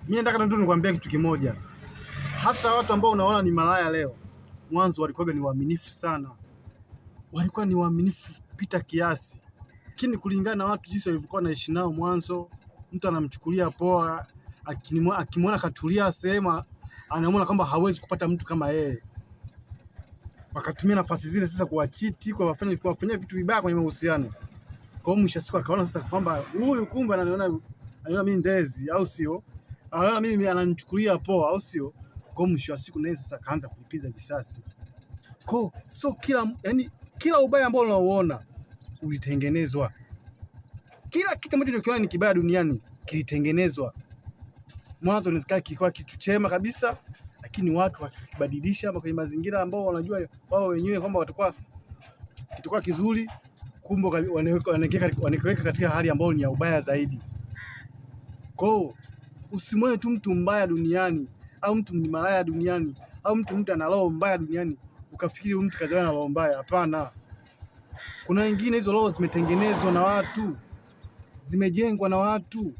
Mimi nataka tu nikwambie kitu kimoja. Hata watu ambao unaona ni malaya leo, mwanzo walikuwa ni waaminifu sana. Walikuwa ni waaminifu pita kiasi. Lakini kulingana na watu jinsi walivyokuwa naishi nao mwanzo, mtu anamchukulia poa, akimwona katulia sehemu, anaona kwamba hawezi kupata mtu kama yeye. Wakatumia nafasi zile sasa kuwachiti, kuwafanyia vitu vibaya kwenye mahusiano. Kwa hiyo mwisho siku akaona sasa kwamba huyu kumbe ananiona mimi ndezi, au sio? Anaona mimi ananichukulia poa, au sio? Kwa hiyo mwisho wa siku naye sasa kaanza kulipiza visasi. Kwa so kila ubaya ambao unaoona ulitengenezwa. Kila kitu ambacho unakiona ni kibaya duniani kilitengenezwa. Mwanzo unasikia kilikuwa kitu chema kabisa, lakini watu wakibadilisha kwenye mazingira ambao wanajua wao wenyewe kwamba kitakuwa kizuri, kumbe wanaweka katika hali ambayo ni ya ubaya zaidi. Kwa hiyo usimwone tu mtu mbaya duniani au mtu ni malaya duniani au mtu ana roho mbaya duniani ukafikiri mtu kazaliwa na roho mbaya. Hapana. Kuna wengine hizo roho zimetengenezwa na watu, zimejengwa na watu.